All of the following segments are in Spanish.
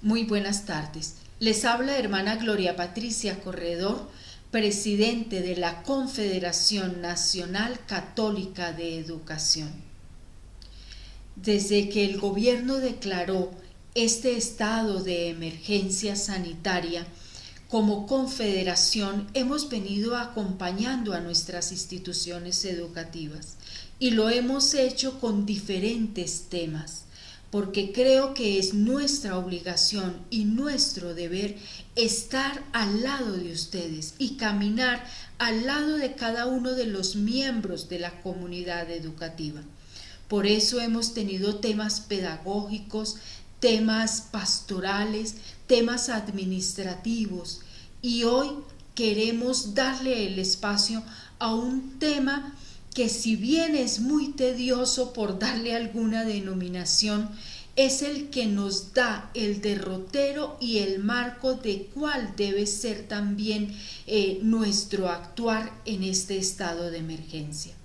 Muy buenas tardes. Les habla hermana Gloria Patricia Corredor, presidente de la Confederación Nacional Católica de Educación. Desde que el gobierno declaró este estado de emergencia sanitaria, como confederación hemos venido acompañando a nuestras instituciones educativas y lo hemos hecho con diferentes temas, porque creo que es nuestra obligación y nuestro deber estar al lado de ustedes y caminar al lado de cada uno de los miembros de la comunidad educativa. Por eso hemos tenido temas pedagógicos, temas pastorales, temas administrativos, y hoy queremos darle el espacio a un tema que, si bien es muy tedioso por darle alguna denominación, es el que nos da el derrotero y el marco de cuál debe ser también nuestro actuar en este estado de emergencia.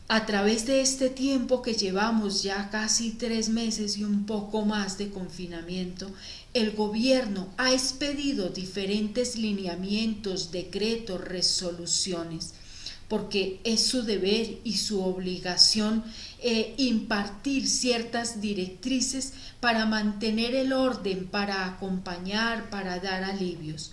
A través de este tiempo que llevamos ya casi 3 meses y un poco más de confinamiento, el gobierno ha expedido diferentes lineamientos, decretos, resoluciones, porque es su deber y su obligación impartir ciertas directrices para mantener el orden, para acompañar, para dar alivios.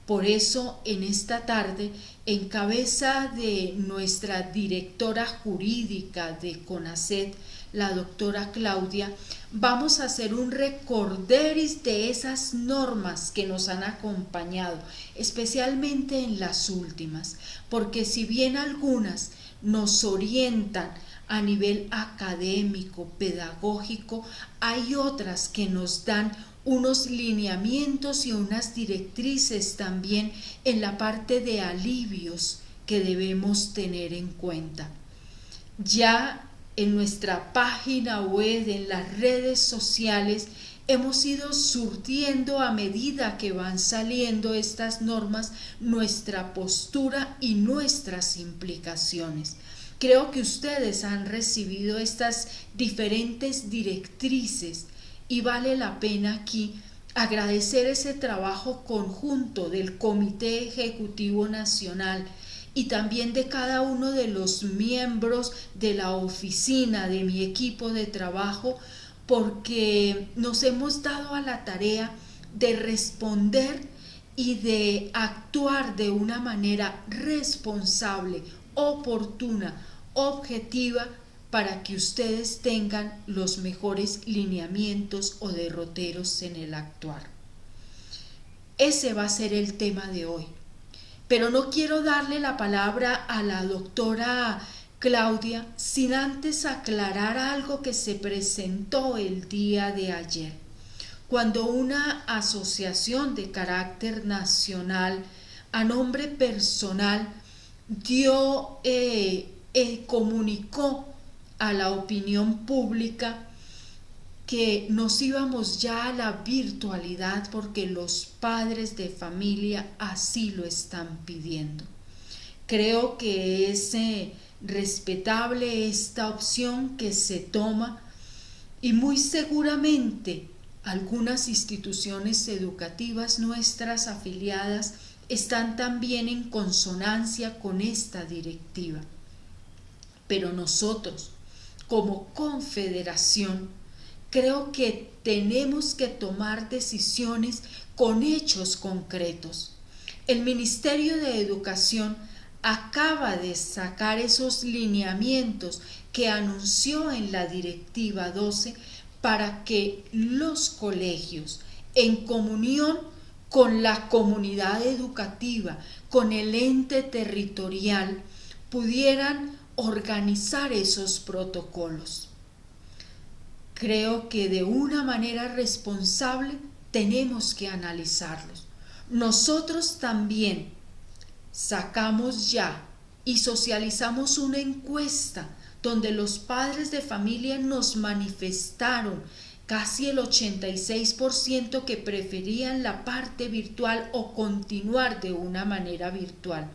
Por eso, en esta tarde, en cabeza de nuestra directora jurídica de CONACET, la doctora Claudia, vamos a hacer un recorderis de esas normas que nos han acompañado, especialmente en las últimas, porque si bien algunas nos orientan a nivel académico, pedagógico, hay otras que nos dan unos lineamientos y unas directrices también en la parte de alivios que debemos tener en cuenta. Ya en nuestra página web, en las redes sociales, hemos ido surtiendo a medida que van saliendo estas normas nuestra postura y nuestras implicaciones. Creo que ustedes han recibido estas diferentes directrices y vale la pena aquí agradecer ese trabajo conjunto del Comité Ejecutivo Nacional y también de cada uno de los miembros de la oficina, de mi equipo de trabajo, porque nos hemos dado a la tarea de responder y de actuar de una manera responsable, oportuna, objetiva, para que ustedes tengan los mejores lineamientos o derroteros en el actuar. Ese va a ser el tema de hoy. Pero no quiero darle la palabra a la doctora Claudia sin antes aclarar algo que se presentó el día de ayer, cuando una asociación de carácter nacional a nombre personal comunicó a la opinión pública que nos íbamos ya a la virtualidad porque los padres de familia así lo están pidiendo. Creo que es respetable esta opción que se toma y muy seguramente algunas instituciones educativas nuestras afiliadas están también en consonancia con esta directiva. Pero nosotros, como confederación, creo que tenemos que tomar decisiones con hechos concretos. El Ministerio de Educación acaba de sacar esos lineamientos que anunció en la Directiva 12 para que los colegios, en comunión con la comunidad educativa, con el ente territorial, pudieran organizar esos protocolos. Creo que de una manera responsable tenemos que analizarlos. Nosotros también sacamos ya y socializamos una encuesta donde los padres de familia nos manifestaron casi el 86% que preferían la parte virtual o continuar de una manera virtual.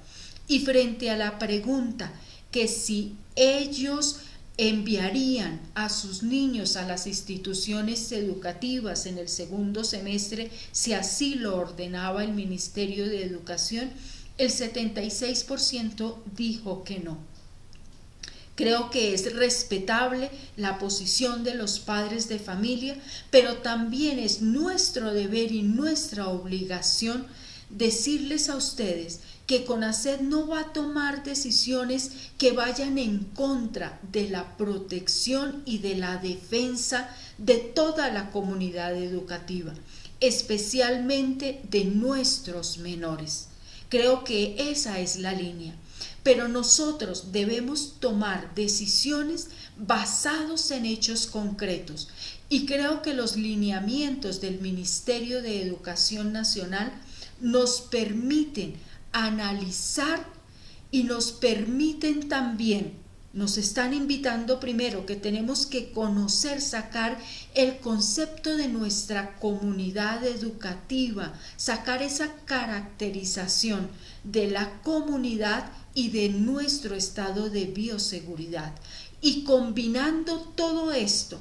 Y frente a la pregunta que si ellos enviarían a sus niños a las instituciones educativas en el segundo semestre, si así lo ordenaba el Ministerio de Educación, el 76% dijo que no. Creo que es respetable la posición de los padres de familia, pero también es nuestro deber y nuestra obligación decirles a ustedes que CONACYT no va a tomar decisiones que vayan en contra de la protección y de la defensa de toda la comunidad educativa, especialmente de nuestros menores. Creo que esa es la línea. Pero nosotros debemos tomar decisiones basados en hechos concretos. Y creo que los lineamientos del Ministerio de Educación Nacional nos permiten analizar y nos permiten también, nos están invitando primero que tenemos que conocer, sacar el concepto de nuestra comunidad educativa, sacar esa caracterización de la comunidad y de nuestro estado de bioseguridad. Y combinando todo esto,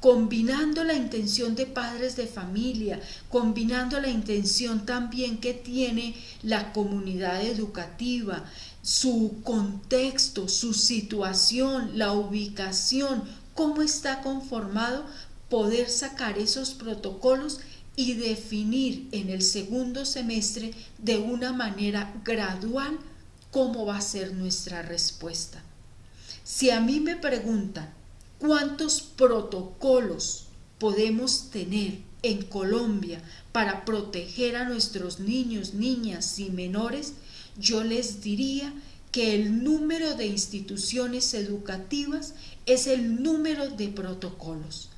combinando la intención de padres de familia, combinando la intención también que tiene la comunidad educativa, su contexto, su situación, la ubicación, cómo está conformado, poder sacar esos protocolos y definir en el segundo semestre de una manera gradual cómo va a ser nuestra respuesta. Si a mí me preguntan cuántos protocolos podemos tener en Colombia para proteger a nuestros niños, niñas y menores, yo les diría que el número de instituciones educativas es el número de protocolos.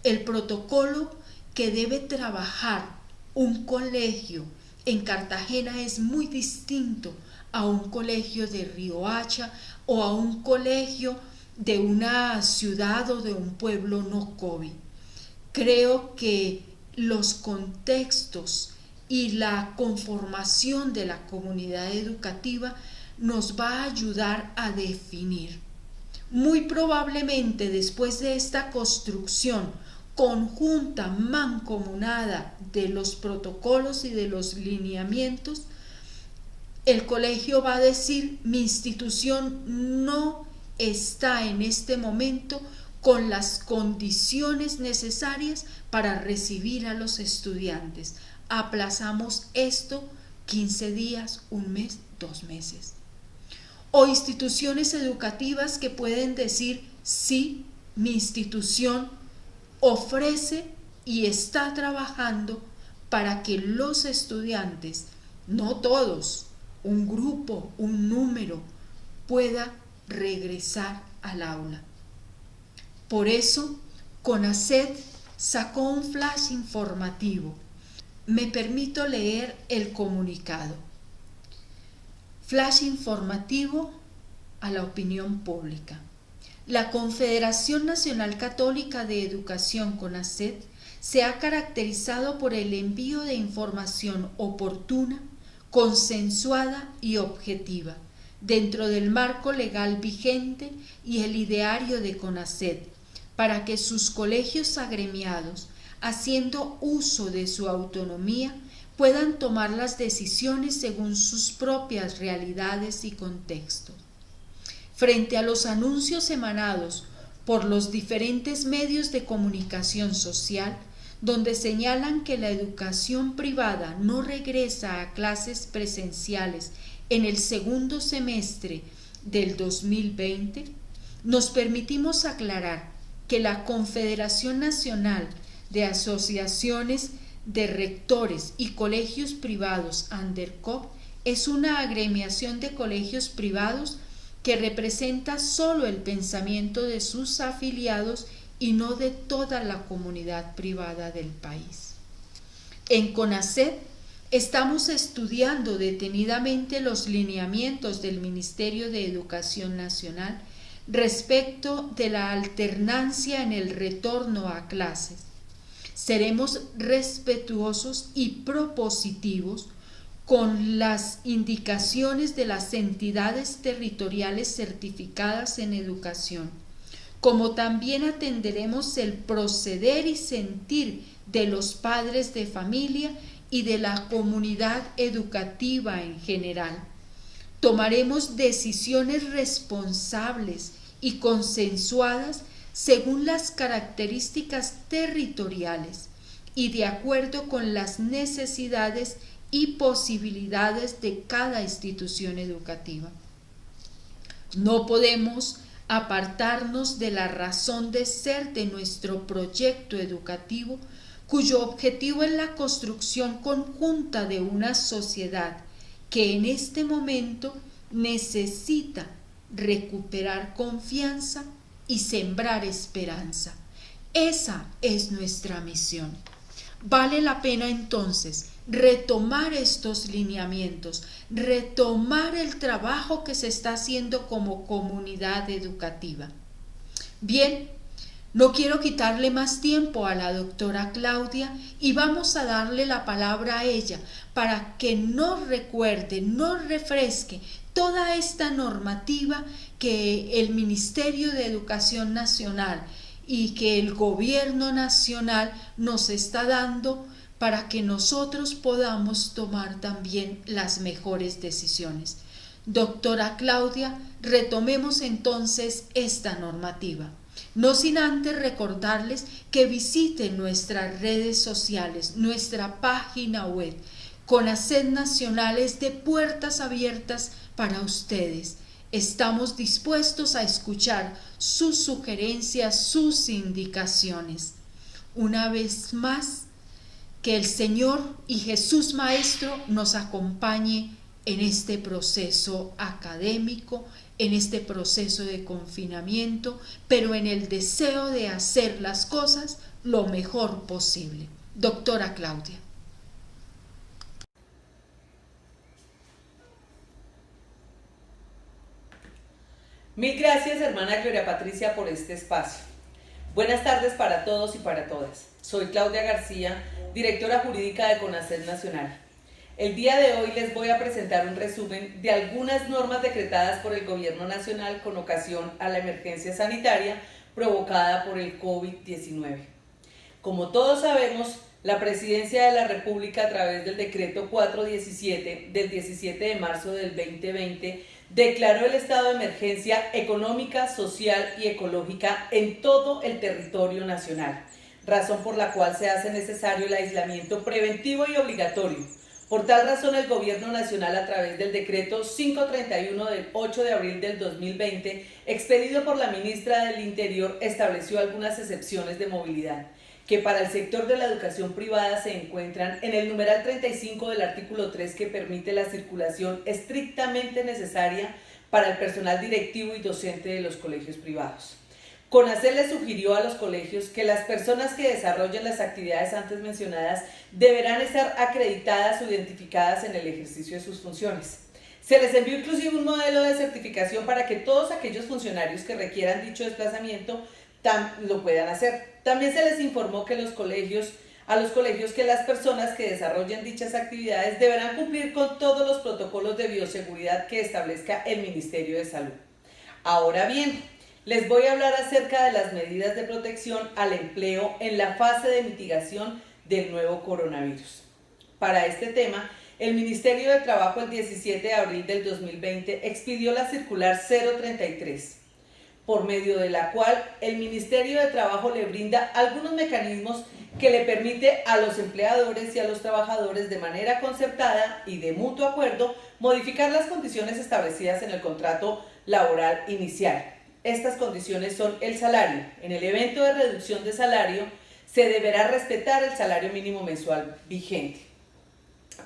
El protocolo que debe trabajar un colegio en Cartagena es muy distinto a un colegio de Riohacha o a un colegio de una ciudad o de un pueblo no COVID. Creo que los contextos y la conformación de la comunidad educativa nos va a ayudar a definir. Muy probablemente después de esta construcción conjunta, mancomunada de los protocolos y de los lineamientos, el colegio va a decir: mi institución no está en este momento con las condiciones necesarias para recibir a los estudiantes. Aplazamos esto 15 días, un mes, 2 meses. O instituciones educativas que pueden decir, sí, mi institución ofrece y está trabajando para que los estudiantes, no todos, un grupo, un número, pueda regresar al aula. Por eso, CONACYT sacó un flash informativo. Me permito leer el comunicado. Flash informativo a la opinión pública. La Confederación Nacional Católica de Educación, CONACYT, se ha caracterizado por el envío de información oportuna, consensuada y objetiva, dentro del marco legal vigente y el ideario de CONACYT, para que sus colegios agremiados, haciendo uso de su autonomía, puedan tomar las decisiones según sus propias realidades y contextos. Frente a los anuncios emanados por los diferentes medios de comunicación social, donde señalan que la educación privada no regresa a clases presenciales en el segundo semestre del 2020, nos permitimos aclarar que la Confederación Nacional de Asociaciones de Rectores y Colegios Privados, ANDERCOP, es una agremiación de colegios privados que representa solo el pensamiento de sus afiliados y no de toda la comunidad privada del país. En CONACYT estamos estudiando detenidamente los lineamientos del Ministerio de Educación Nacional respecto de la alternancia en el retorno a clases. Seremos respetuosos y propositivos con las indicaciones de las entidades territoriales certificadas en educación, como también atenderemos el proceder y sentir de los padres de familia y de la comunidad educativa en general. Tomaremos decisiones responsables y consensuadas según las características territoriales y de acuerdo con las necesidades y posibilidades de cada institución educativa. No podemos apartarnos de la razón de ser de nuestro proyecto educativo, cuyo objetivo es la construcción conjunta de una sociedad que en este momento necesita recuperar confianza y sembrar esperanza. Esa es nuestra misión. Vale la pena entonces retomar estos lineamientos, retomar el trabajo que se está haciendo como comunidad educativa. Bien, no quiero quitarle más tiempo a la doctora Claudia y vamos a darle la palabra a ella para que nos recuerde, nos refresque toda esta normativa que el Ministerio de Educación Nacional y que el Gobierno Nacional nos está dando para que nosotros podamos tomar también las mejores decisiones. Doctora Claudia, retomemos entonces esta normativa. No sin antes recordarles que visiten nuestras redes sociales, nuestra página web. CONACYT Nacional es de puertas abiertas para ustedes. Estamos dispuestos a escuchar sus sugerencias, sus indicaciones. Una vez más, que el Señor y Jesús Maestro nos acompañe en este proceso académico, en este proceso de confinamiento, pero en el deseo de hacer las cosas lo mejor posible. Doctora Claudia. Mil gracias, hermana Gloria Patricia, por este espacio. Buenas tardes para todos y para todas. Soy Claudia García, directora jurídica de CONACYT Nacional. El día de hoy les voy a presentar un resumen de algunas normas decretadas por el Gobierno Nacional con ocasión a la emergencia sanitaria provocada por el COVID-19. Como todos sabemos, la Presidencia de la República, a través del Decreto 417 del 17 de marzo del 2020, declaró el estado de emergencia económica, social y ecológica en todo el territorio nacional, razón por la cual se hace necesario el aislamiento preventivo y obligatorio. Por tal razón, el Gobierno Nacional, a través del decreto 531 del 8 de abril del 2020, expedido por la ministra del Interior, estableció algunas excepciones de movilidad, que para el sector de la educación privada se encuentran en el numeral 35 del artículo 3, que permite la circulación estrictamente necesaria para el personal directivo y docente de los colegios privados. CONACER le sugirió a los colegios que las personas que desarrollen las actividades antes mencionadas deberán estar acreditadas o identificadas en el ejercicio de sus funciones. Se les envió inclusive un modelo de certificación para que todos aquellos funcionarios que requieran dicho desplazamiento lo puedan hacer. También se les informó que a los colegios que las personas que desarrollen dichas actividades deberán cumplir con todos los protocolos de bioseguridad que establezca el Ministerio de Salud. Ahora bien, les voy a hablar acerca de las medidas de protección al empleo en la fase de mitigación del nuevo coronavirus. Para este tema, el Ministerio de Trabajo el 17 de abril del 2020 expidió la circular 033, por medio de la cual el Ministerio de Trabajo le brinda algunos mecanismos que le permite a los empleadores y a los trabajadores, de manera concertada y de mutuo acuerdo, modificar las condiciones establecidas en el contrato laboral inicial. Estas condiciones son el salario. En el evento de reducción de salario, se deberá respetar el salario mínimo mensual vigente.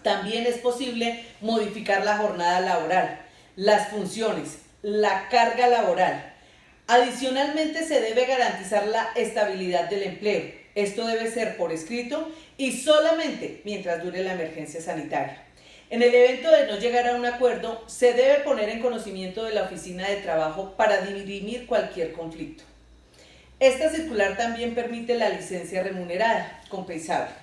También es posible modificar la jornada laboral, las funciones, la carga laboral. Adicionalmente, se debe garantizar la estabilidad del empleo. Esto debe ser por escrito y solamente mientras dure la emergencia sanitaria. En el evento de no llegar a un acuerdo, se debe poner en conocimiento de la oficina de trabajo para dirimir cualquier conflicto. Esta circular también permite la licencia remunerada, compensable.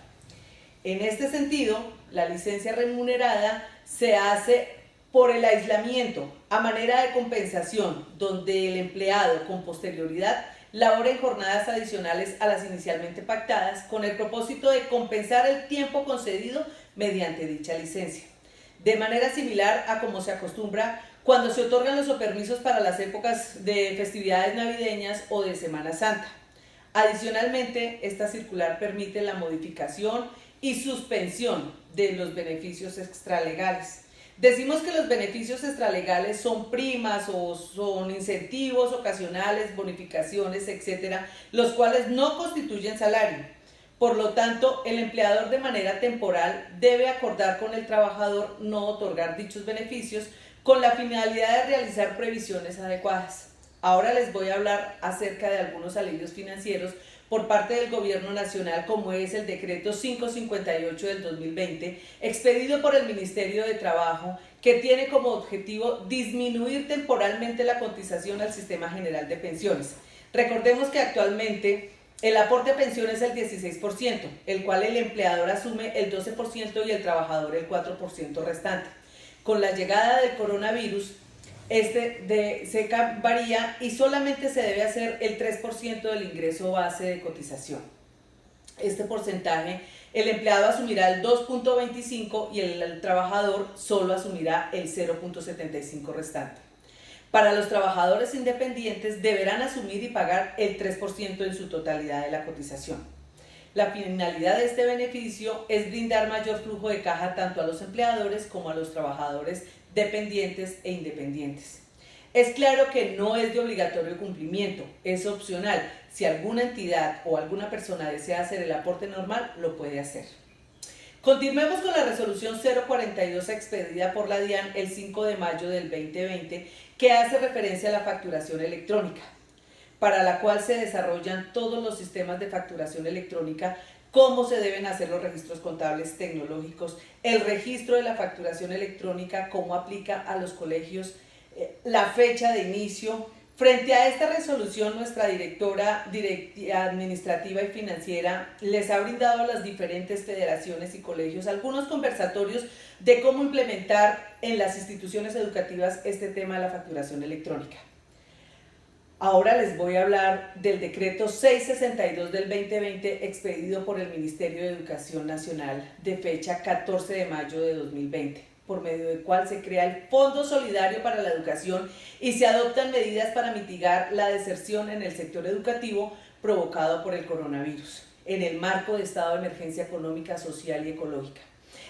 En este sentido, la licencia remunerada se hace por el aislamiento a manera de compensación, donde el empleado con posterioridad labora en jornadas adicionales a las inicialmente pactadas, con el propósito de compensar el tiempo concedido mediante dicha licencia. De manera similar a como se acostumbra cuando se otorgan los permisos para las épocas de festividades navideñas o de Semana Santa. Adicionalmente, esta circular permite la modificación y suspensión de los beneficios extralegales. Decimos que los beneficios extralegales son primas o son incentivos ocasionales, bonificaciones, etcétera, los cuales no constituyen salario. Por lo tanto, el empleador, de manera temporal, debe acordar con el trabajador no otorgar dichos beneficios con la finalidad de realizar previsiones adecuadas. Ahora les voy a hablar acerca de algunos alivios financieros por parte del Gobierno Nacional, como es el decreto 558 del 2020, expedido por el Ministerio de Trabajo, que tiene como objetivo disminuir temporalmente la cotización al Sistema General de Pensiones. Recordemos que actualmente el aporte a pensión es el 16%, el cual el empleador asume el 12% y el trabajador el 4% restante. Con la llegada del coronavirus, se varía y solamente se debe hacer el 3% del ingreso base de cotización. Este porcentaje, el empleado asumirá el 2.25 y el trabajador solo asumirá el 0.75 restante. Para los trabajadores independientes deberán asumir y pagar el 3% en su totalidad de la cotización. La finalidad de este beneficio es brindar mayor flujo de caja tanto a los empleadores como a los trabajadores dependientes e independientes. Es claro que no es de obligatorio cumplimiento, es opcional. Si alguna entidad o alguna persona desea hacer el aporte normal, lo puede hacer. Continuemos con la resolución 042 expedida por la DIAN el 5 de mayo del 2020, que hace referencia a la facturación electrónica, para la cual se desarrollan todos los sistemas de facturación electrónica, cómo se deben hacer los registros contables tecnológicos, el registro de la facturación electrónica, cómo aplica a los colegios, la fecha de inicio. Frente a esta resolución, nuestra directora administrativa y financiera les ha brindado a las diferentes federaciones y colegios algunos conversatorios de cómo implementar en las instituciones educativas este tema de la facturación electrónica. Ahora les voy a hablar del decreto 662 del 2020 expedido por el Ministerio de Educación Nacional de fecha 14 de mayo de 2020. por medio del cual se crea el Fondo Solidario para la Educación y se adoptan medidas para mitigar la deserción en el sector educativo provocado por el coronavirus, en el marco de estado de emergencia económica, social y ecológica.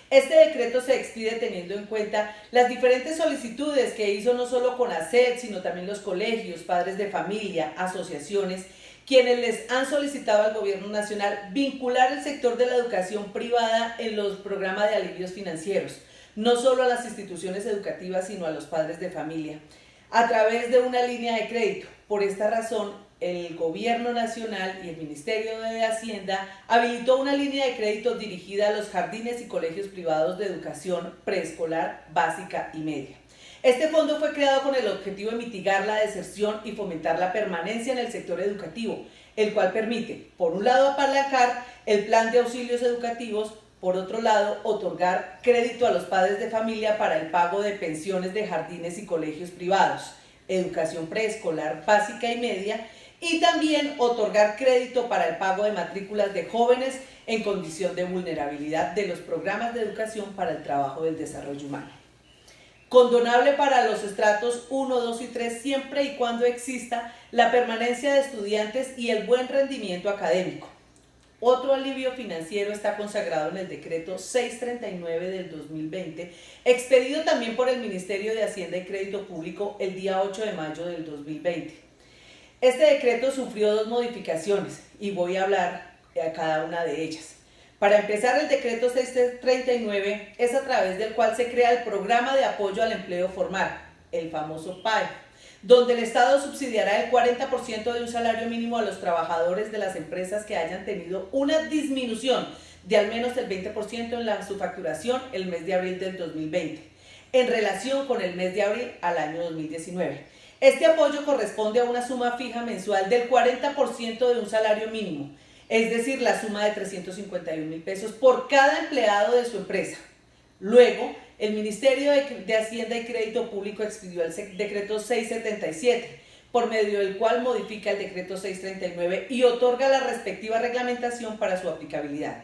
Este decreto se expide teniendo en cuenta las diferentes solicitudes que hizo no solo CONACET, sino también los colegios, padres de familia, asociaciones, quienes les han solicitado al Gobierno Nacional vincular el sector de la educación privada en los programas de alivios financieros, no solo a las instituciones educativas, sino a los padres de familia, a través de una línea de crédito. Por esta razón, el Gobierno Nacional y el Ministerio de Hacienda habilitó una línea de crédito dirigida a los jardines y colegios privados de educación preescolar, básica y media. Este fondo fue creado con el objetivo de mitigar la deserción y fomentar la permanencia en el sector educativo, el cual permite, por un lado, apalancar el plan de auxilios educativos, por otro lado, otorgar crédito a los padres de familia para el pago de pensiones de jardines y colegios privados, educación preescolar, básica y media, y también otorgar crédito para el pago de matrículas de jóvenes en condición de vulnerabilidad de los programas de educación para el trabajo del desarrollo humano. Condonable para los estratos 1, 2 y 3 siempre y cuando exista la permanencia de estudiantes y el buen rendimiento académico. Otro alivio financiero está consagrado en el decreto 639 del 2020, expedido también por el Ministerio de Hacienda y Crédito Público el día 8 de mayo del 2020. Este decreto sufrió dos modificaciones y voy a hablar de cada una de ellas. Para empezar, el decreto 639 es a través del cual se crea el Programa de Apoyo al Empleo Formal, el famoso PAE, donde el Estado subsidiará el 40% de un salario mínimo a los trabajadores de las empresas que hayan tenido una disminución de al menos el 20% en su facturación el mes de abril del 2020, en relación con el mes de abril al año 2019. Este apoyo corresponde a una suma fija mensual del 40% de un salario mínimo, es decir, la suma de 351.000 pesos por cada empleado de su empresa. Luego, el Ministerio de Hacienda y Crédito Público expidió el decreto 677, por medio del cual modifica el decreto 639 y otorga la respectiva reglamentación para su aplicabilidad.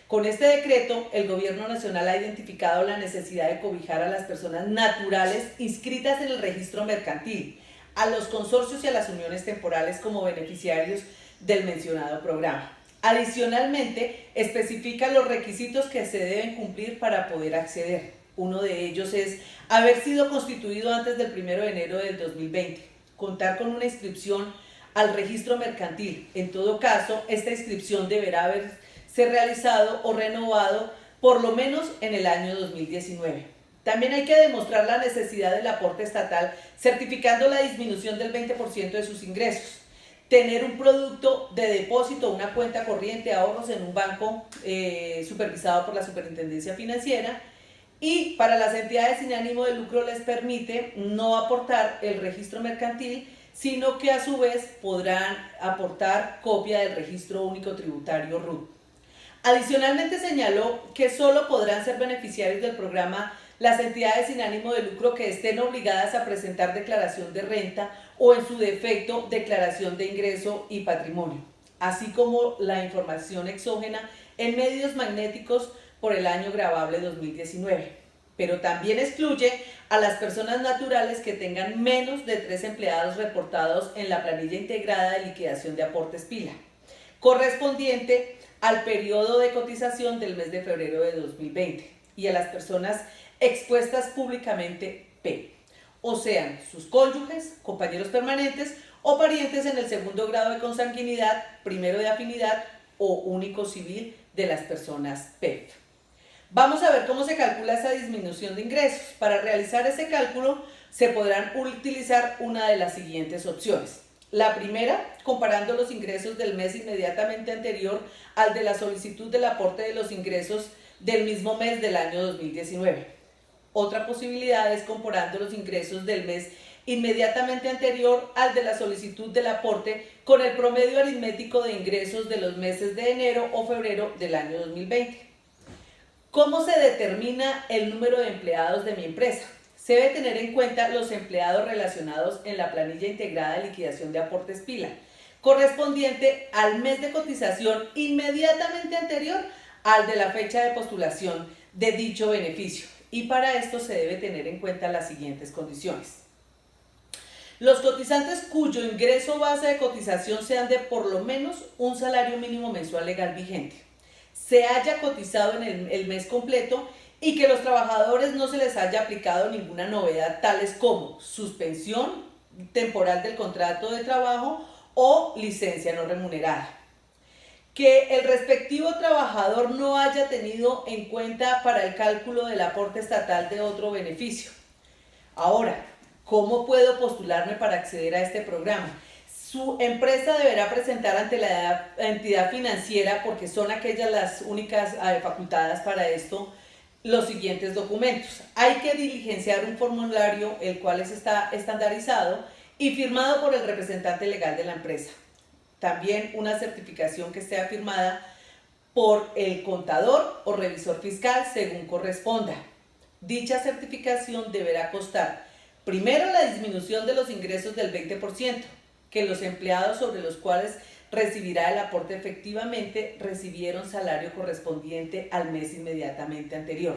Con este decreto, el Gobierno Nacional ha identificado la necesidad de cobijar a las personas naturales inscritas en el registro mercantil, a los consorcios y a las uniones temporales como beneficiarios del mencionado programa. Adicionalmente, especifica los requisitos que se deben cumplir para poder acceder. Uno de ellos es haber sido constituido antes del 1 de enero del 2020, contar con una inscripción al registro mercantil. En todo caso, esta inscripción deberá haberse realizado o renovado por lo menos en el año 2019. También hay que demostrar la necesidad del aporte estatal, certificando la disminución del 20% de sus ingresos. Tener un producto de depósito, una cuenta corriente de ahorros en un banco supervisado por la Superintendencia Financiera, y para las entidades sin ánimo de lucro les permite no aportar el registro mercantil, sino que a su vez podrán aportar copia del registro único tributario RUT. Adicionalmente señaló que solo podrán ser beneficiarios del programa las entidades sin ánimo de lucro que estén obligadas a presentar declaración de renta o en su defecto declaración de ingreso y patrimonio, así como la información exógena en medios magnéticos por el año gravable 2019, pero también excluye a las personas naturales que tengan menos de 3 empleados reportados en la planilla integrada de liquidación de aportes PILA, correspondiente al periodo de cotización del mes de febrero de 2020, y a las personas expuestas públicamente P, o sean sus cónyuges, compañeros permanentes o parientes en el segundo grado de consanguinidad, primero de afinidad o único civil de las personas PEF. Vamos a ver cómo se calcula esa disminución de ingresos. Para realizar ese cálculo se podrán utilizar una de las siguientes opciones. La primera, comparando los ingresos del mes inmediatamente anterior al de la solicitud del aporte de los ingresos del mismo mes del año 2019. Otra posibilidad es comparando los ingresos del mes inmediatamente anterior al de la solicitud del aporte con el promedio aritmético de ingresos de los meses de enero o febrero del año 2020. ¿Cómo se determina el número de empleados de mi empresa? Se debe tener en cuenta los empleados relacionados en la planilla integrada de liquidación de aportes PILA, correspondiente al mes de cotización inmediatamente anterior al de la fecha de postulación de dicho beneficio. y para esto se debe tener en cuenta las siguientes condiciones. Los cotizantes cuyo ingreso base de cotización sean de por lo menos un salario mínimo mensual legal vigente, se haya cotizado en el mes completo y que los trabajadores no se les haya aplicado ninguna novedad, tales como suspensión temporal del contrato de trabajo o licencia no remunerada. Que el respectivo trabajador no haya tenido en cuenta para el cálculo del aporte estatal de otro beneficio. Ahora, ¿cómo puedo postularme para acceder a este programa? Su empresa deberá presentar ante la entidad financiera, porque son aquellas las únicas facultadas para esto, los siguientes documentos. Hay que diligenciar un formulario, el cual está estandarizado y firmado por el representante legal de la empresa. También una certificación que esté firmada por el contador o revisor fiscal según corresponda. Dicha certificación deberá constar primero la disminución de los ingresos del 20%, que los empleados sobre los cuales recibirá el aporte efectivamente recibieron salario correspondiente al mes inmediatamente anterior.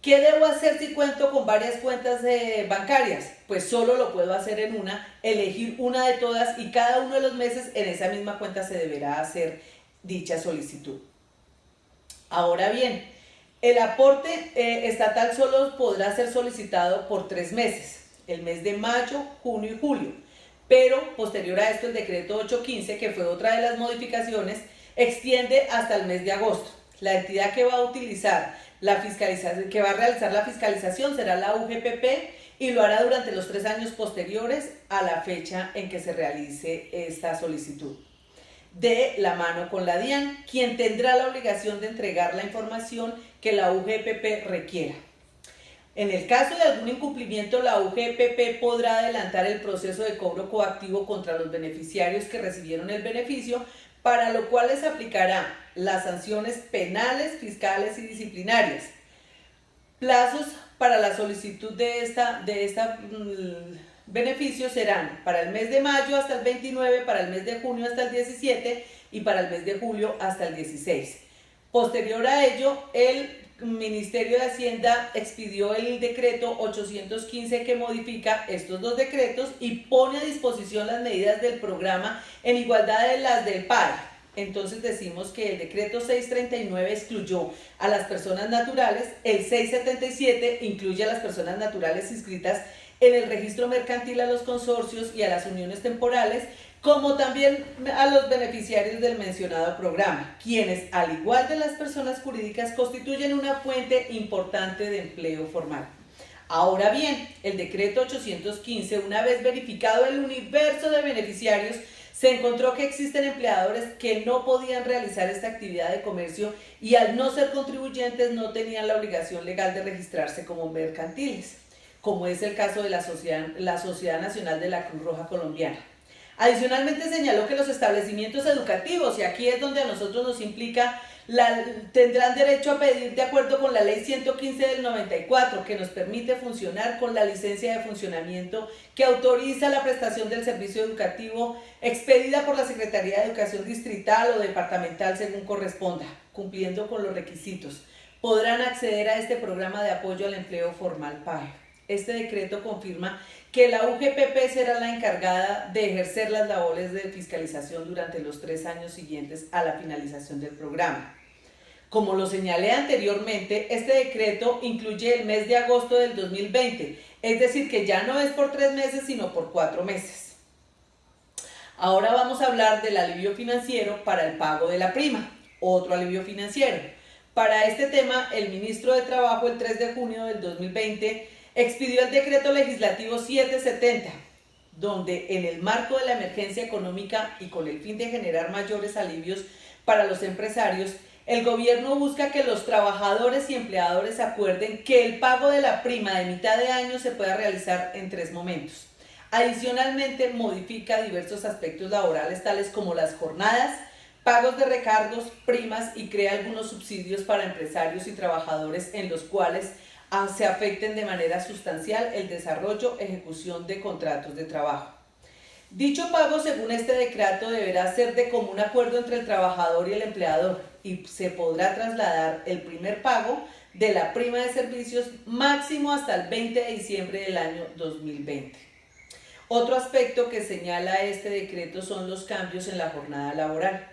¿Qué debo hacer si cuento con varias cuentas bancarias? Pues solo lo puedo hacer en una, elegir una de todas y cada uno de los meses en esa misma cuenta se deberá hacer dicha solicitud. Ahora bien, el aporte estatal solo podrá ser solicitado por 3 meses, el mes de mayo, junio y julio, pero posterior a esto el decreto 815, que fue otra de las modificaciones, extiende hasta el mes de agosto. La entidad que va a utilizar la fiscalización, que va a realizar la fiscalización será la UGPP y lo hará durante los 3 años posteriores a la fecha en que se realice esta solicitud. De la mano con la DIAN, quien tendrá la obligación de entregar la información que la UGPP requiera. En el caso de algún incumplimiento, la UGPP podrá adelantar el proceso de cobro coactivo contra los beneficiarios que recibieron el beneficio, para lo cual les aplicará las sanciones penales, fiscales y disciplinarias. Plazos para la solicitud de esta beneficio serán para el mes de mayo hasta el 29, para el mes de junio hasta el 17 y para el mes de julio hasta el 16. Posterior a ello, el Ministerio de Hacienda expidió el decreto 815 que modifica estos dos decretos y pone a disposición las medidas del programa en igualdad de las del PAE. Entonces decimos que el decreto 639 excluyó a las personas naturales, el 677 incluye a las personas naturales inscritas en el registro mercantil, a los consorcios y a las uniones temporales, como también a los beneficiarios del mencionado programa, quienes, al igual de las personas jurídicas, constituyen una fuente importante de empleo formal. Ahora bien, el decreto 815, una vez verificado el universo de beneficiarios, se encontró que existen empleadores que no podían realizar esta actividad de comercio y al no ser contribuyentes no tenían la obligación legal de registrarse como mercantiles, como es el caso de la Sociedad Nacional de la Cruz Roja Colombiana. Adicionalmente señaló que los establecimientos educativos, y aquí es donde a nosotros nos implica, tendrán derecho a pedir de acuerdo con la ley 115 del 94, que nos permite funcionar con la licencia de funcionamiento que autoriza la prestación del servicio educativo expedida por la Secretaría de Educación distrital o departamental según corresponda, cumpliendo con los requisitos. Podrán acceder a este programa de apoyo al empleo formal PAE. Este decreto confirma que la UGPP será la encargada de ejercer las labores de fiscalización durante los 3 años siguientes a la finalización del programa. Como lo señalé anteriormente, este decreto incluye el mes de agosto del 2020, es decir, que ya no es por 3 meses, sino por 4 meses. Ahora vamos a hablar del alivio financiero para el pago de la prima, otro alivio financiero. Para este tema, el ministro de Trabajo, el 3 de junio del 2020, expidió el decreto legislativo 770, donde en el marco de la emergencia económica y con el fin de generar mayores alivios para los empresarios, el gobierno busca que los trabajadores y empleadores acuerden que el pago de la prima de mitad de año se pueda realizar en 3 momentos. Adicionalmente, modifica diversos aspectos laborales tales como las jornadas, pagos de recargos, primas y crea algunos subsidios para empresarios y trabajadores en los cuales se afecten de manera sustancial el desarrollo, ejecución de contratos de trabajo. Dicho pago, según este decreto, deberá ser de común acuerdo entre el trabajador y el empleador y se podrá trasladar el primer pago de la prima de servicios máximo hasta el 20 de diciembre del año 2020. Otro aspecto que señala este decreto son los cambios en la jornada laboral.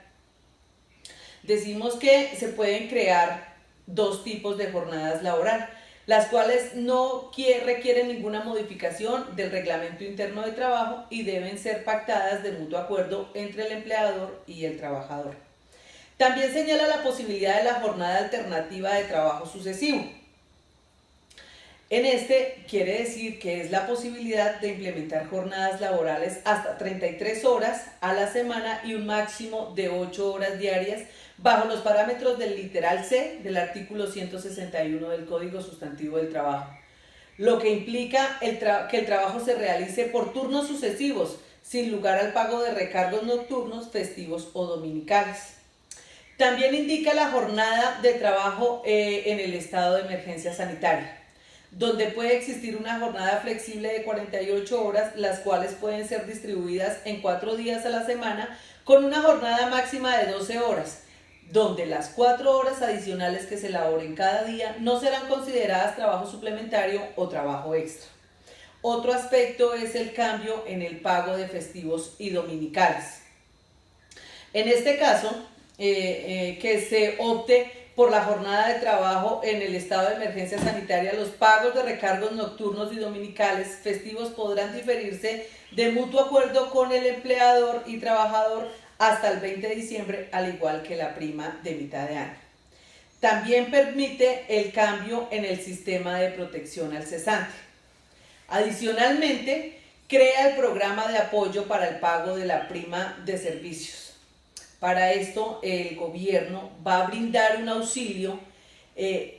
Decimos que se pueden crear dos tipos de jornadas laboral, las cuales no requieren ninguna modificación del reglamento interno de trabajo y deben ser pactadas de mutuo acuerdo entre el empleador y el trabajador. También señala la posibilidad de la jornada alternativa de trabajo sucesivo. En este quiere decir que es la posibilidad de implementar jornadas laborales hasta 33 horas a la semana y un máximo de 8 horas diarias bajo los parámetros del literal C del artículo 161 del Código Sustantivo del Trabajo, lo que implica que el trabajo se realice por turnos sucesivos, sin lugar al pago de recargos nocturnos, festivos o dominicales. También indica la jornada de trabajo en el estado de emergencia sanitaria, donde puede existir una jornada flexible de 48 horas, las cuales pueden ser distribuidas en 4 días a la semana, con una jornada máxima de 12 horas, donde las 4 horas adicionales que se laboren cada día no serán consideradas trabajo suplementario o trabajo extra. Otro aspecto es el cambio en el pago de festivos y dominicales. En este caso, que se opte por la jornada de trabajo en el estado de emergencia sanitaria, los pagos de recargos nocturnos y dominicales festivos podrán diferirse de mutuo acuerdo con el empleador y trabajador hasta el 20 de diciembre, al igual que la prima de mitad de año. También permite el cambio en el sistema de protección al cesante. Adicionalmente, crea el programa de apoyo para el pago de la prima de servicios. Para esto, el gobierno va a brindar un auxilio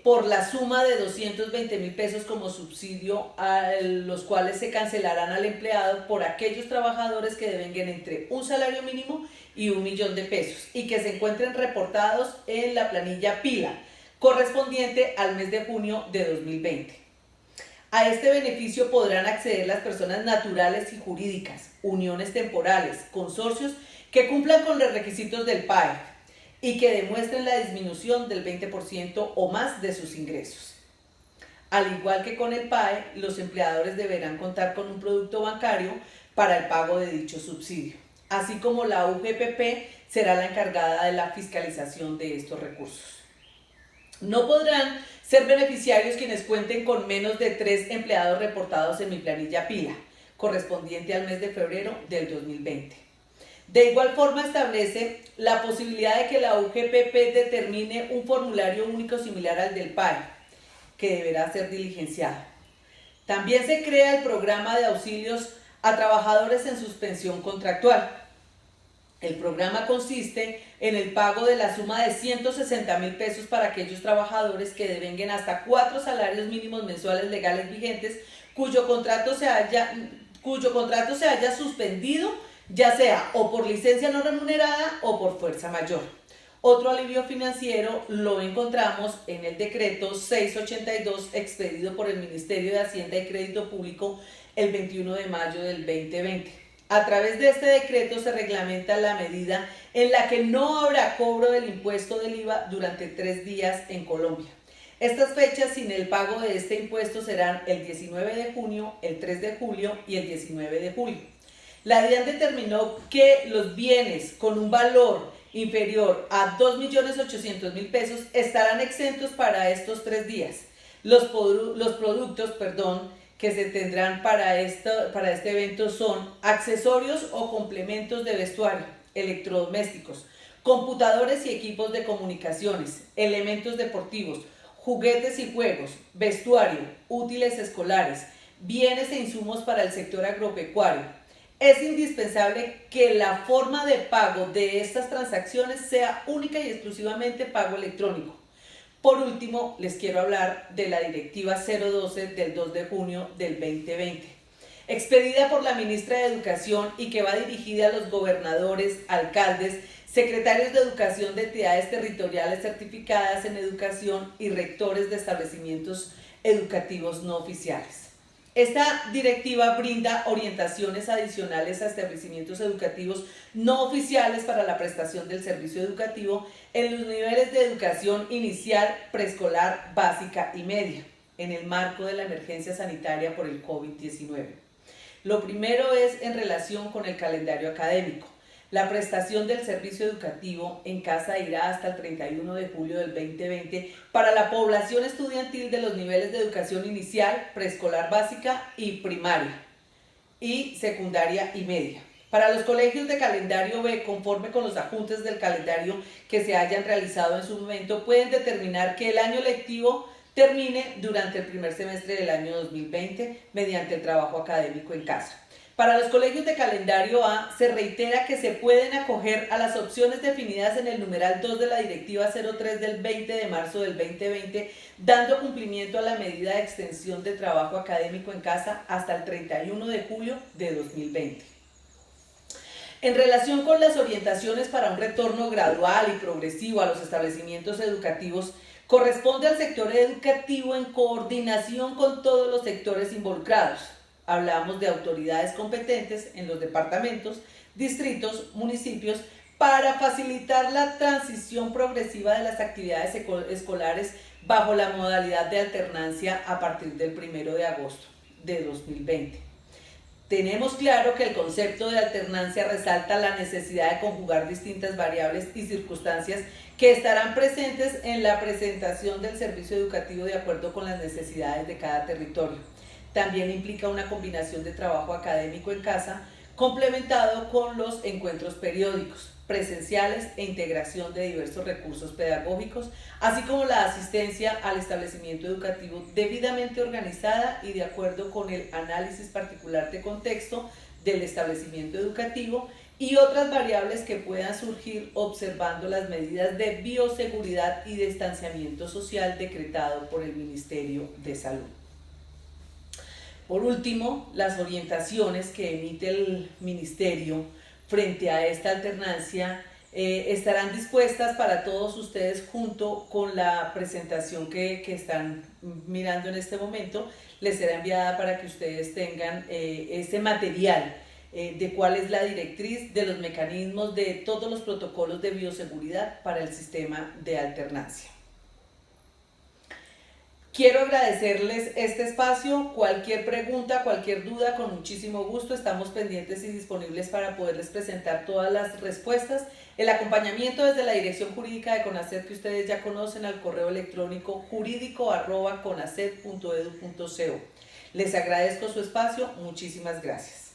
por la suma de 220.000 pesos como subsidio, a los cuales se cancelarán al empleado por aquellos trabajadores que devenguen entre un salario mínimo y 1 millón de pesos y que se encuentren reportados en la planilla PILA, correspondiente al mes de junio de 2020. A este beneficio podrán acceder las personas naturales y jurídicas, uniones temporales, consorcios que cumplan con los requisitos del PAE y que demuestren la disminución del 20% o más de sus ingresos. Al igual que con el PAE, los empleadores deberán contar con un producto bancario para el pago de dicho subsidio, así como la UGPP será la encargada de la fiscalización de estos recursos. No podrán ser beneficiarios quienes cuenten con menos de 3 empleados reportados en mi planilla PILA, correspondiente al mes de febrero del 2020. De igual forma, establece la posibilidad de que la UGPP determine un formulario único similar al del PAE, que deberá ser diligenciado. También se crea el programa de auxilios a trabajadores en suspensión contractual. El programa consiste en el pago de la suma de 160.000 pesos para aquellos trabajadores que devenguen hasta 4 salarios mínimos mensuales legales vigentes cuyo contrato se haya suspendido, ya sea o por licencia no remunerada o por fuerza mayor. Otro alivio financiero lo encontramos en el decreto 682 expedido por el Ministerio de Hacienda y Crédito Público el 21 de mayo del 2020. A través de este decreto se reglamenta la medida en la que no habrá cobro del impuesto del IVA durante 3 días en Colombia. Estas fechas sin el pago de este impuesto serán el 19 de junio, el 3 de julio y el 19 de julio. La DIAN determinó que los bienes con un valor inferior a 2.800.000 pesos estarán exentos para estos 3 días. Los productos que se tendrán para este evento son accesorios o complementos de vestuario, electrodomésticos, computadores y equipos de comunicaciones, elementos deportivos, juguetes y juegos, vestuario, útiles escolares, bienes e insumos para el sector agropecuario. Es indispensable que la forma de pago de estas transacciones sea única y exclusivamente pago electrónico. Por último, les quiero hablar de la Directiva 012 del 2 de junio del 2020, expedida por la ministra de Educación y que va dirigida a los gobernadores, alcaldes, secretarios de educación de entidades territoriales certificadas en educación y rectores de establecimientos educativos no oficiales. Esta directiva brinda orientaciones adicionales a establecimientos educativos no oficiales para la prestación del servicio educativo en los niveles de educación inicial, preescolar, básica y media, en el marco de la emergencia sanitaria por el COVID-19. Lo primero es en relación con el calendario académico. La prestación del servicio educativo en casa irá hasta el 31 de julio del 2020 para la población estudiantil de los niveles de educación inicial, preescolar básica y primaria, y secundaria y media. Para los colegios de calendario B, conforme con los ajustes del calendario que se hayan realizado en su momento, pueden determinar que el año lectivo termine durante el primer semestre del año 2020 mediante el trabajo académico en casa. Para los colegios de calendario A, se reitera que se pueden acoger a las opciones definidas en el numeral 2 de la Directiva 03 del 20 de marzo del 2020, dando cumplimiento a la medida de extensión de trabajo académico en casa hasta el 31 de julio de 2020. En relación con las orientaciones para un retorno gradual y progresivo a los establecimientos educativos, corresponde al sector educativo en coordinación con todos los sectores involucrados. Hablamos de autoridades competentes en los departamentos, distritos, municipios, para facilitar la transición progresiva de las actividades escolares bajo la modalidad de alternancia a partir del 1 de agosto de 2020. Tenemos claro que el concepto de alternancia resalta la necesidad de conjugar distintas variables y circunstancias que estarán presentes en la presentación del servicio educativo de acuerdo con las necesidades de cada territorio. También implica una combinación de trabajo académico en casa, complementado con los encuentros periódicos, presenciales e integración de diversos recursos pedagógicos, así como la asistencia al establecimiento educativo debidamente organizada y de acuerdo con el análisis particular de contexto del establecimiento educativo y otras variables que puedan surgir observando las medidas de bioseguridad y distanciamiento social decretado por el Ministerio de Salud. Por último, las orientaciones que emite el Ministerio frente a esta alternancia estarán dispuestas para todos ustedes junto con la presentación que están mirando en este momento. Les será enviada para que ustedes tengan este material de cuál es la directriz de los mecanismos de todos los protocolos de bioseguridad para el sistema de alternancia. Quiero agradecerles este espacio. Cualquier pregunta, cualquier duda, con muchísimo gusto estamos pendientes y disponibles para poderles presentar todas las respuestas. El acompañamiento desde la Dirección Jurídica de CONACED que ustedes ya conocen al correo electrónico jurídico@conaced.edu.co. Les agradezco su espacio. Muchísimas gracias.